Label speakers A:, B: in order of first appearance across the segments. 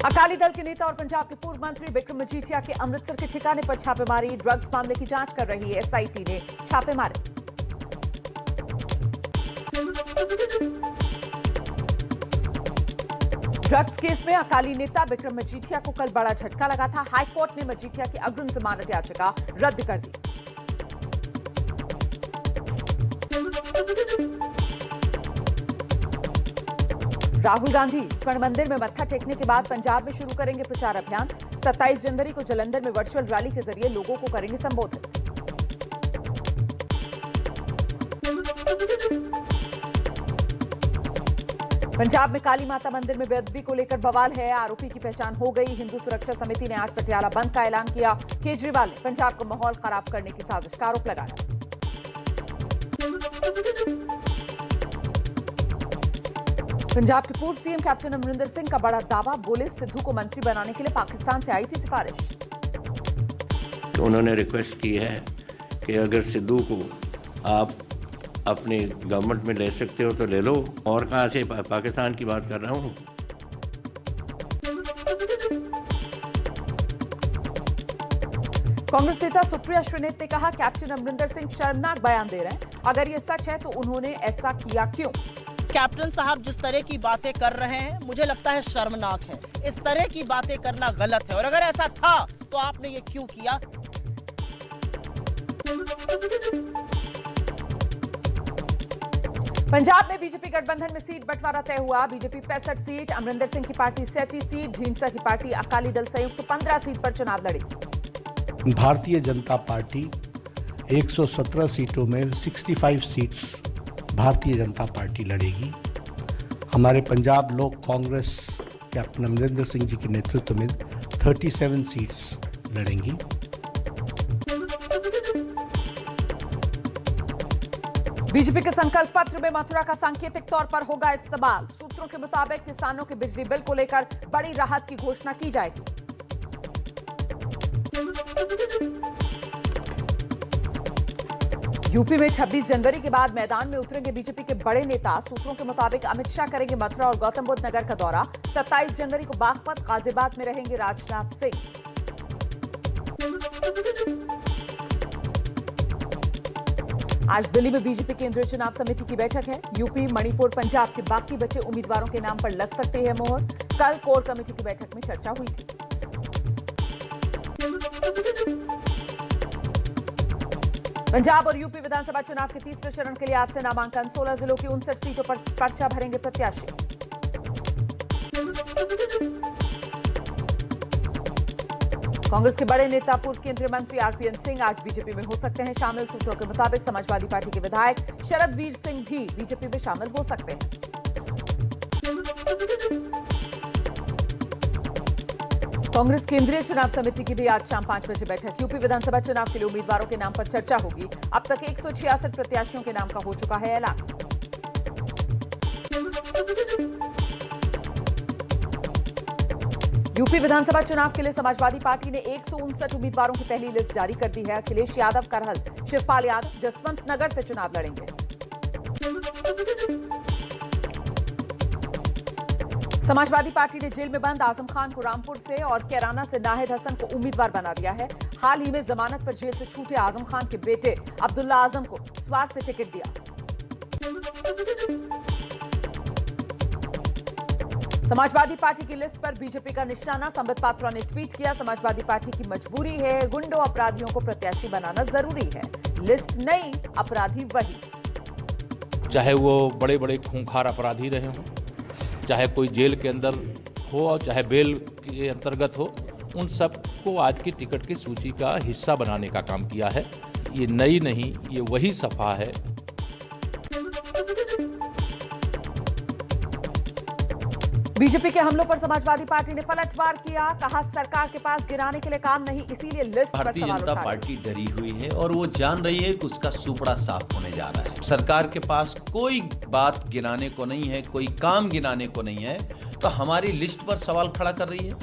A: अकाली दल के नेता और पंजाब के पूर्व मंत्री विक्रम मजीठिया के अमृतसर के ठिकाने पर छापेमारी। ड्रग्स मामले की जांच कर रही एसआईटी ने छापे मारे। ड्रग्स केस में अकाली नेता विक्रम मजीठिया को कल बड़ा झटका लगा था। हाईकोर्ट ने मजीठिया की अग्रिम जमानत याचिका रद्द कर दी। राहुल गांधी स्वर्ण मंदिर में मत्था टेकने के बाद पंजाब में शुरू करेंगे प्रचार अभियान। 27 जनवरी को जालंधर में वर्चुअल रैली के जरिए लोगों को करेंगे संबोधित। पंजाब में काली माता मंदिर में बेअदबी को लेकर बवाल है। आरोपी की पहचान हो गई। हिंदू सुरक्षा समिति ने आज पटियाला बंद का ऐलान किया। केजरीवाल ने पंजाब का माहौल खराब करने की साजिश का आरोप लगाया। पंजाब के पूर्व सीएम कैप्टन अमरिंदर सिंह का बड़ा दावा। बोले सिद्धू को मंत्री बनाने के लिए पाकिस्तान से आई थी सिफारिश।
B: उन्होंने रिक्वेस्ट की है कि अगर सिद्धू को आप अपनी गवर्नमेंट में ले सकते हो तो ले लो। और कहां से पाकिस्तान की बात कर रहा हूं।
A: कांग्रेस नेता सुप्रिया श्रीनेत ने कहा कैप्टन अमरिंदर सिंह शर्मनाक बयान दे रहे हैं। अगर ये सच है तो उन्होंने ऐसा किया क्यों?
C: कैप्टन साहब जिस तरह की बातें कर रहे हैं मुझे लगता है शर्मनाक है। इस तरह की बातें करना गलत है और अगर ऐसा था तो आपने ये क्यों किया?
A: पंजाब में बीजेपी गठबंधन में सीट बंटवारा तय हुआ। बीजेपी 65 सीट, अमरिंदर सिंह की पार्टी 37 सीट, ढींढसा की पार्टी अकाली दल संयुक्त 15 सीट पर चुनाव लड़ेगी।
D: भारतीय जनता पार्टी 117 सीटों में 65 सीट्स भारतीय जनता पार्टी लड़ेगी। हमारे पंजाब लोक कांग्रेस कैप्टन अमरिंदर सिंह जी के नेतृत्व में 37 सीट्स लड़ेंगी।
A: बीजेपी के संकल्प पत्र में मथुरा का सांकेतिक तौर पर होगा इस्तेमाल। सूत्रों के मुताबिक किसानों के बिजली बिल को लेकर बड़ी राहत की घोषणा की जाएगी। यूपी में 26 जनवरी के बाद मैदान में उतरेंगे बीजेपी के बड़े नेता। सूत्रों के मुताबिक अमित शाह करेंगे मथुरा और गौतम बुद्ध नगर का दौरा। 27 जनवरी को बागपत गाजियाबाद में रहेंगे राजनाथ सिंह। आज दिल्ली में बीजेपी केंद्रीय चुनाव समिति की बैठक है। यूपी, मणिपुर, पंजाब के बाकी बचे उम्मीदवारों के नाम पर लग सकते हैं मोहर। कल कोर कमेटी की बैठक में चर्चा हुई थी। पंजाब और यूपी विधानसभा चुनाव के तीसरे चरण के लिए आज से नामांकन। 16 जिलों की 59 सीटों पर पर्चा भरेंगे प्रत्याशी। कांग्रेस के बड़े नेता पूर्व केंद्रीय मंत्री आरपीएन सिंह आज बीजेपी में हो सकते हैं शामिल। सूत्रों के मुताबिक समाजवादी पार्टी के विधायक शरद वीर सिंह भी बीजेपी में शामिल हो सकते हैं। कांग्रेस केंद्रीय चुनाव समिति की भी आज शाम 5 बजे बैठक। यूपी विधानसभा चुनाव के लिए उम्मीदवारों के नाम पर चर्चा होगी। अब तक 166 प्रत्याशियों के नाम का हो चुका है ऐलान। यूपी विधानसभा चुनाव के लिए समाजवादी पार्टी ने 159 उम्मीदवारों की पहली लिस्ट जारी कर दी है। अखिलेश यादव करहल, शिवपाल यादव जसवंत नगर से चुनाव लड़ेंगे। समाजवादी पार्टी ने जेल में बंद आजम खान को रामपुर से और कैराना से नाहिद हसन को उम्मीदवार बना दिया है। हाल ही में जमानत पर जेल से छूटे आजम खान के बेटे अब्दुल्ला आजम को स्वार से टिकट दिया। समाजवादी पार्टी की लिस्ट पर बीजेपी का निशाना। संबित पात्रा ने ट्वीट किया, समाजवादी पार्टी की मजबूरी है, गुंडों अपराधियों को प्रत्याशी बनाना जरूरी है। लिस्ट नई, अपराधी वही।
E: चाहे वो बड़े बड़े खूंखार अपराधी रहे हों, चाहे कोई जेल के अंदर हो और चाहे बेल के अंतर्गत हो, उन सबको आज की टिकट की सूची का हिस्सा बनाने का काम किया है। ये नई नहीं, ये वही सफा है।
A: बीजेपी के हमलों पर समाजवादी पार्टी ने पलटवार किया। कहा सरकार के पास गिराने के लिए काम नहीं, इसीलिए लिस्ट पर
F: भारतीय जनता पार्टी डरी हुई है और वो जान रही है कि उसका सुपड़ा साफ होने जा रहा है। सरकार के पास कोई बात गिनाने को नहीं है, कोई काम गिनाने को नहीं है, तो हमारी लिस्ट पर सवाल खड़ा कर रही है।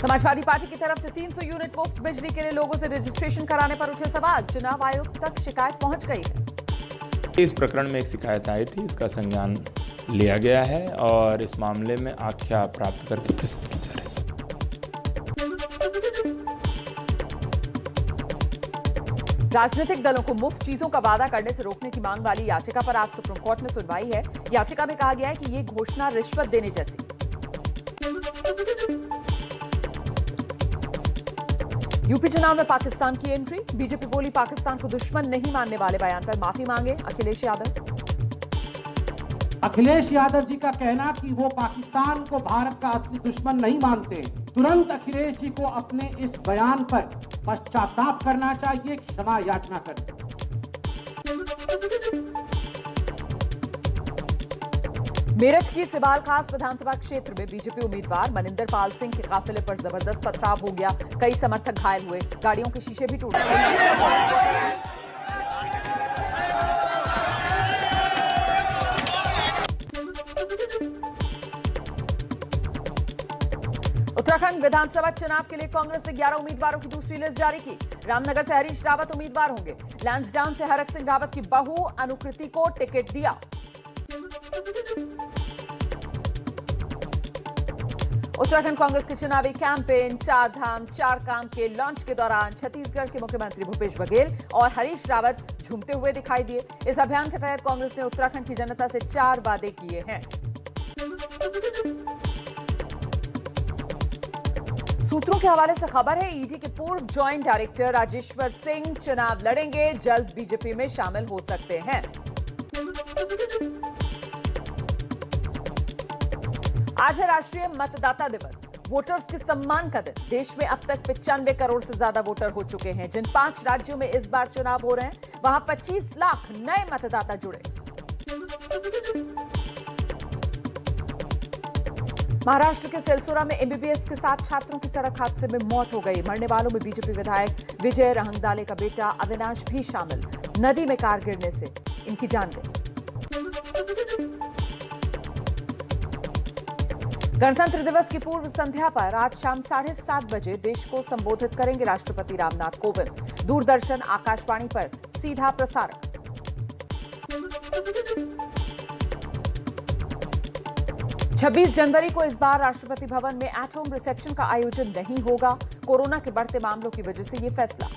A: समाजवादी पार्टी की तरफ से 300 यूनिट मुफ्त बिजली के लिए लोगों से रजिस्ट्रेशन कराने पर उठे सवाल। चुनाव आयोग तक शिकायत पहुंच गई है।
G: इस प्रकरण में एक शिकायत आई थी, इसका संज्ञान लिया गया है और इस मामले में आख्या प्राप्त करके प्रस्तुत की जा रही है।
A: राजनीतिक दलों को मुफ्त चीजों का वादा करने से रोकने की मांग वाली याचिका पर आज सुप्रीम कोर्ट में सुनवाई है। याचिका में कहा गया है कि ये घोषणा रिश्वत देने जैसी। यूपी चुनाव में पाकिस्तान की एंट्री। बीजेपी बोली पाकिस्तान को दुश्मन नहीं मानने वाले बयान पर माफी मांगे अखिलेश यादव।
H: अखिलेश यादव जी का कहना कि वो पाकिस्तान को भारत का असली दुश्मन नहीं मानते, तुरंत अखिलेश जी को अपने इस बयान पर पश्चाताप करना चाहिए, क्षमा याचना करें।
A: मेरठ की सिबाल खास विधानसभा क्षेत्र में बीजेपी उम्मीदवार मनिंदर पाल सिंह के काफिले पर जबरदस्त पथराव हो गया। कई समर्थक घायल हुए, गाड़ियों के शीशे भी टूट गए। उत्तराखंड विधानसभा चुनाव के लिए कांग्रेस ने 11 उम्मीदवारों की दूसरी लिस्ट जारी की। रामनगर से हरीश रावत उम्मीदवार होंगे। लैंसडाउन से हरक सिंह रावत की बहू अनुकृति को टिकट दिया। उत्तराखंड कांग्रेस के चुनावी कैंपेन चार धाम चार काम के लॉन्च के दौरान छत्तीसगढ़ के मुख्यमंत्री भूपेश बघेल और हरीश रावत झूमते हुए दिखाई दिए। इस अभियान के तहत कांग्रेस ने उत्तराखंड की जनता से 4 वादे किए हैं। सूत्रों के हवाले से खबर है, ईडी के पूर्व ज्वाइंट डायरेक्टर राजेश्वर सिंह चुनाव लड़ेंगे, जल्द बीजेपी में शामिल हो सकते हैं। आज है राष्ट्रीय मतदाता दिवस, वोटर्स के सम्मान का दिन। देश में अब तक 95 करोड़ से ज्यादा वोटर हो चुके हैं। जिन 5 राज्यों में इस बार चुनाव हो रहे हैं, वहां 25 लाख नए मतदाता जुड़े। महाराष्ट्र के सिलसोरा में एमबीबीएस के 7 छात्रों की सड़क हादसे में मौत हो गई। मरने वालों में बीजेपी विधायक विजय रहंगदाले का बेटा अविनाश भी शामिल। नदी में कार गिरने से इनकी जान गई। गणतंत्र दिवस की पूर्व संध्या पर आज शाम 7:30 बजे देश को संबोधित करेंगे राष्ट्रपति रामनाथ कोविंद। दूरदर्शन आकाशवाणी पर सीधा प्रसारण। 26 जनवरी को इस बार राष्ट्रपति भवन में एट होम रिसेप्शन का आयोजन नहीं होगा। कोरोना के बढ़ते मामलों की वजह से यह फैसला।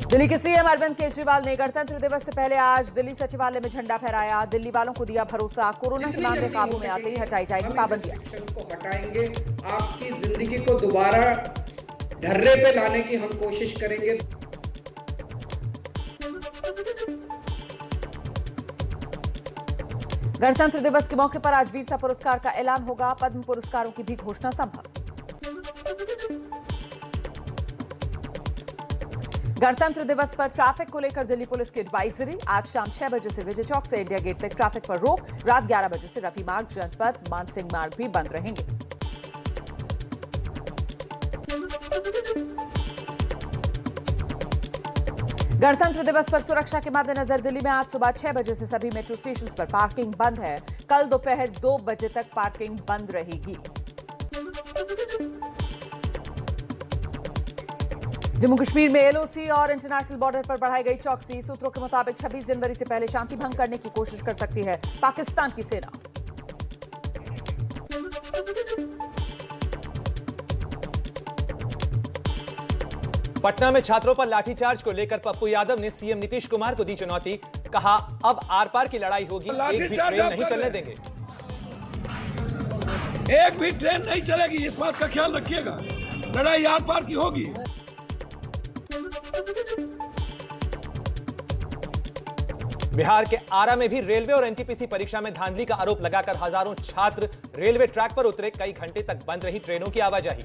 A: दिल्ली के सीएम अरविंद केजरीवाल ने गणतंत्र दिवस से पहले आज दिल्ली सचिवालय में झंडा फहराया। दिल्ली वालों को दिया भरोसा, कोरोना के मामले काबू में आते ही हटाई जाएगी पाबंदियां।
I: को हटाएंगे, आपकी जिंदगी को दोबारा ढर्रे पे लाने की हम कोशिश करेंगे।
A: गणतंत्र दिवस के मौके पर आज वीरता पुरस्कार का ऐलान होगा। पद्म पुरस्कारों की भी घोषणा संभव। गणतंत्र दिवस पर ट्रैफिक को लेकर दिल्ली पुलिस की एडवाइजरी। आज शाम 6 बजे से विजय चौक से इंडिया गेट तक ट्रैफिक पर रोक। रात 11 बजे से रफी मार्ग, जनपद, मानसिंह मार्ग भी बंद रहेंगे। गणतंत्र दिवस पर सुरक्षा के मद्देनजर दिल्ली में आज सुबह 6 बजे से सभी मेट्रो स्टेशन पर पार्किंग बंद है। कल दोपहर 2 बजे तक पार्किंग बंद रहेगी। जम्मू कश्मीर में एलओसी और इंटरनेशनल बॉर्डर पर बढ़ाई गई चौकसी। सूत्रों के मुताबिक 26 जनवरी से पहले शांति भंग करने की कोशिश कर सकती है पाकिस्तान की सेना।
J: पटना में छात्रों पर लाठीचार्ज को लेकर पप्पू यादव ने सीएम नीतीश कुमार को दी चुनौती। कहा, अब आर पार की लड़ाई होगी, एक भी ट्रेन नहीं चलने देंगे।
K: एक भी ट्रेन नहीं चलेगी, इस बात का ख्याल रखिएगा। लड़ाई आर पार की होगी।
J: बिहार के आरा में भी रेलवे और एनटीपीसी परीक्षा में धांधली का आरोप लगाकर हजारों छात्र रेलवे ट्रैक पर उतरे। कई घंटे तक बंद रही ट्रेनों की आवाजाही।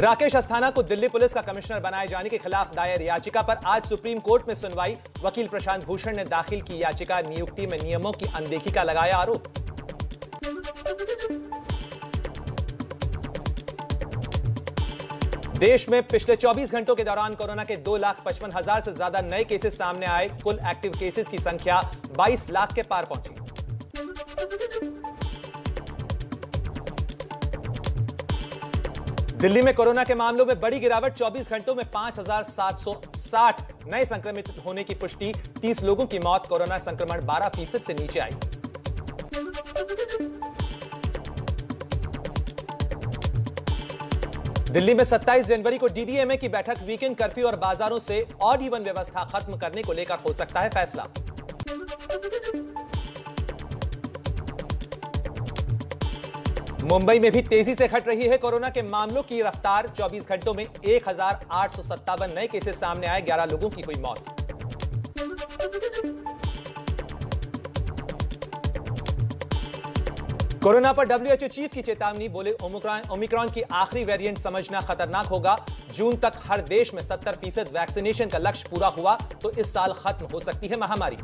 J: राकेश अस्थाना को दिल्ली पुलिस का कमिश्नर बनाए जाने के खिलाफ दायर याचिका पर आज सुप्रीम कोर्ट में सुनवाई। वकील प्रशांत भूषण ने दाखिल की याचिका। नियुक्ति में नियमों की अनदेखी का लगाया आरोप। देश में पिछले 24 घंटों के दौरान कोरोना के 2,55,000 से ज्यादा नए केसेस सामने आए। कुल एक्टिव केसेस की संख्या 22 लाख के पार पहुंची। दिल्ली में कोरोना के मामलों में बड़ी गिरावट। 24 घंटों में 5,760 नए संक्रमित होने की पुष्टि। 30 लोगों की मौत। कोरोना संक्रमण 12% से नीचे आई। दिल्ली में 27 जनवरी को डीडीएमए की बैठक। वीकेंड कर्फ्यू और बाजारों से ऑड इवन व्यवस्था खत्म करने को लेकर हो सकता है फैसला। मुंबई में भी तेजी से घट रही है कोरोना के मामलों की रफ्तार। 24 घंटों में 1,857 नए केसेस सामने आए। 11 लोगों की हुई मौत। कोरोना पर डब्ल्यूएचओ चीफ की चेतावनी। बोले ओमिक्रॉन की आखिरी वेरिएंट समझना खतरनाक होगा। जून तक हर देश में 70% वैक्सीनेशन का लक्ष्य पूरा हुआ तो इस साल खत्म हो सकती है महामारी।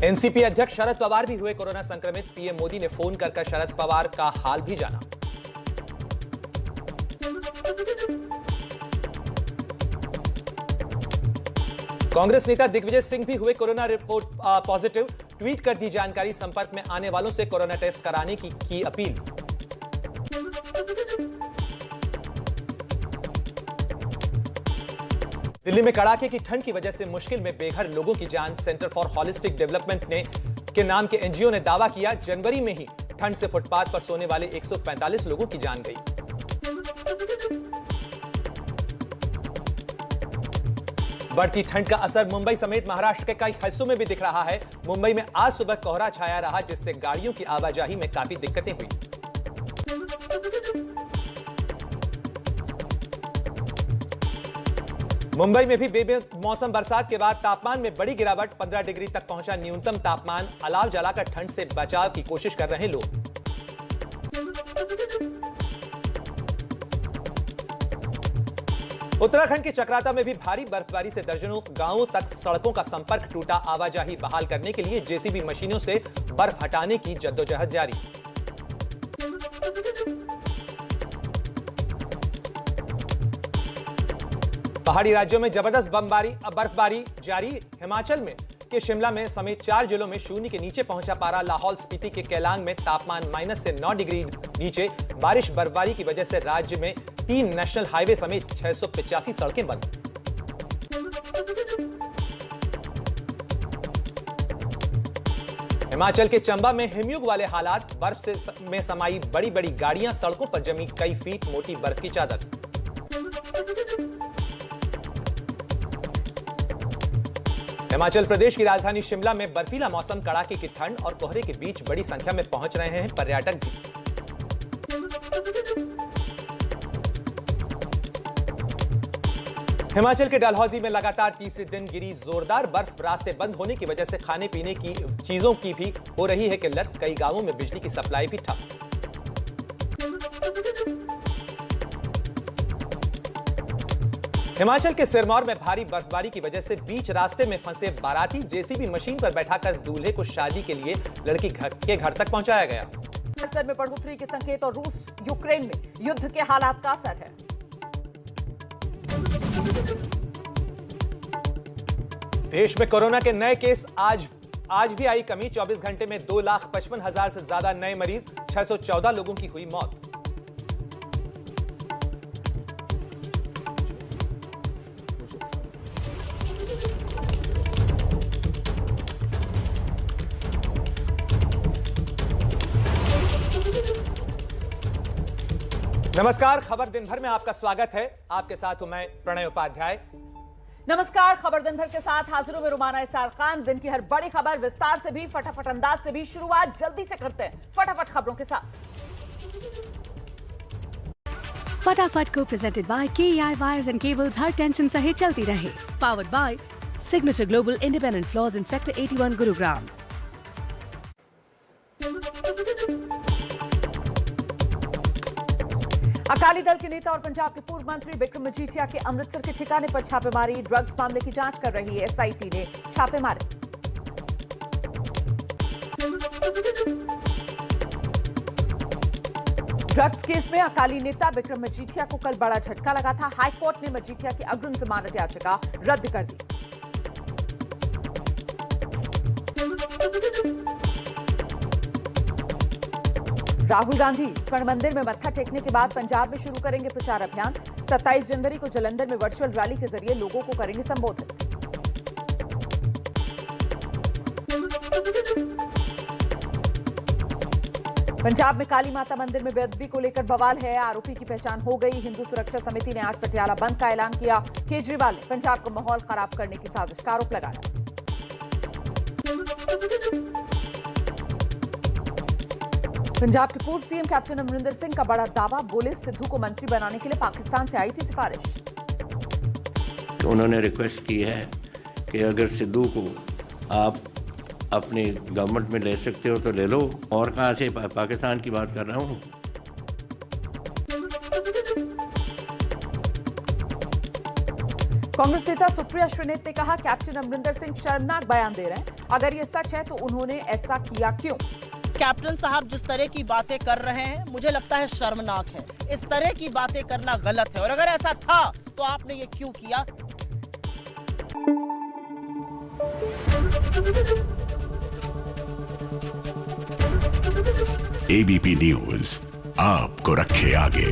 J: एनसीपी अध्यक्ष शरद पवार भी हुए कोरोना संक्रमित। पीएम मोदी ने फोन कर शरद पवार का हाल भी जाना। कांग्रेस नेता दिग्विजय सिंह भी हुए कोरोना रिपोर्ट पॉजिटिव। ट्वीट कर दी जानकारी। संपर्क में आने वालों से कोरोना टेस्ट कराने की अपील। दिल्ली में कड़ाके की ठंड की वजह से मुश्किल में बेघर लोगों की जान। सेंटर फॉर होलिस्टिक डेवलपमेंट के नाम के एनजीओ ने दावा किया जनवरी में ही ठंड से फुटपाथ पर सोने वाले 145 लोगों की जान गई। बढ़ती ठंड का असर मुंबई समेत महाराष्ट्र के कई हिस्सों में भी दिख रहा है। मुंबई में आज सुबह कोहरा छाया रहा जिससे गाड़ियों की आवाजाही में काफी दिक्कतें हुई। मुंबई में भी बेमौसम बरसात के बाद तापमान में बड़ी गिरावट। 15 डिग्री तक पहुंचा न्यूनतम तापमान। अलाव जलाकर ठंड से बचाव की कोशिश कर रहे लोग। उत्तराखंड के चक्राता में भी भारी बर्फबारी से दर्जनों गांवों तक सड़कों का संपर्क टूटा। आवाजाही बहाल करने के लिए जेसीबी मशीनों से बर्फ हटाने की जद्दोजहद जारी। पहाड़ी राज्यों में जबरदस्त बर्फबारी जारी। हिमाचल में के शिमला में समेत 4 जिलों में शून्य के नीचे पहुंचा पारा। लाहौल स्पीति के केलांग में तापमान माइनस से 9 डिग्री नीचे। बारिश बर्फबारी की वजह से राज्य में 3 नेशनल हाईवे समेत 685 सड़कें बंद। हिमाचल के चंबा में हिमयुग वाले हालात। बर्फ में समाई बड़ी बड़ी गाड़ियां। सड़कों पर जमी कई फीट मोटी बर्फ की चादर। हिमाचल प्रदेश की राजधानी शिमला में बर्फीला मौसम। कड़ाके की ठंड और कोहरे के बीच बड़ी संख्या में पहुंच रहे हैं पर्यटक भी। हिमाचल के डलहौजी में लगातार तीसरे दिन गिरी जोरदार बर्फ। रास्ते बंद होने की वजह से खाने पीने की चीजों की भी हो रही है किल्लत। कई गांवों में बिजली की सप्लाई भी ठप। हिमाचल के सिरमौर में भारी बर्फबारी की वजह से बीच रास्ते में फंसे बाराती जेसीबी मशीन पर बैठाकर दूल्हे को शादी के लिए लड़की के घर तक पहुंचाया गया।
A: में बढ़ोतरी के संकेत और रूस यूक्रेन में युद्ध के हालात का असर है।
J: देश में कोरोना के नए केस आज भी आई कमी। 24 घंटे में 2,55,000 से ज्यादा नए मरीज। 614 लोगों की हुई मौत। नमस्कार, खबर दिन भर में आपका स्वागत है। आपके साथ हूं मैं प्रणय उपाध्याय।
A: नमस्कार, खबर दिन भर के साथ हाजिरों में रुमाना इसार खान। दिन की हर बड़ी खबर विस्तार से भी, फटाफट अंदाज से भी। शुरुआत जल्दी से करते हैं फटाफट खबरों के साथ।
L: फटाफट को presented by KEI wires and cables. Her tension सहे चलती रहे। Powered by signature global independent floors in sector 81 Gurugram.
A: Akali Dal के नेता और पंजाब के पूर्व मंत्री बिक्रम मजीठिया के अमृतसर के ठिकाने पर छापेमारी। ड्रग्स मामले की जांच कर रही है SIT ने छापे मारे। ड्रग्स केस में अकाली नेता विक्रम मजीठिया को कल बड़ा झटका लगा था। हाईकोर्ट ने मजीठिया की अग्रिम जमानत याचिका रद्द कर दी। राहुल गांधी स्वर्ण मंदिर में मत्था टेकने के बाद पंजाब में शुरू करेंगे प्रचार अभियान। 27 जनवरी को जलंधर में वर्चुअल रैली के जरिए लोगों को करेंगे संबोधित। पंजाब में काली माता मंदिर में बेअदबी को लेकर बवाल है। आरोपी की पहचान हो गई। हिंदू सुरक्षा समिति ने आज पटियाला बंद का ऐलान किया। केजरीवाल ने पंजाब का माहौल खराब करने की साजिश का आरोप लगाया। पंजाब के पूर्व सीएम कैप्टन अमरिंदर सिंह का बड़ा दावा। बोले सिद्धू को मंत्री बनाने के लिए पाकिस्तान से आई थी सिफारिश।
B: उन्होंने रिक्वेस्ट की है कि अगर सिद्धू को आप अपनी गवर्नमेंट में ले सकते हो तो ले लो। और कहां से पाकिस्तान की बात कर रहा हूं।
A: कांग्रेस नेता सुप्रिया श्रीनेत ने कहा कैप्टन अमरिंदर सिंह शर्मनाक बयान दे रहे हैं। अगर ये सच है तो उन्होंने ऐसा किया क्यों?
C: कैप्टन साहब जिस तरह की बातें कर रहे हैं मुझे लगता है शर्मनाक है। इस तरह की बातें करना गलत है और अगर ऐसा था तो आपने ये क्यों किया?
M: एबीपी न्यूज आपको रखे आगे।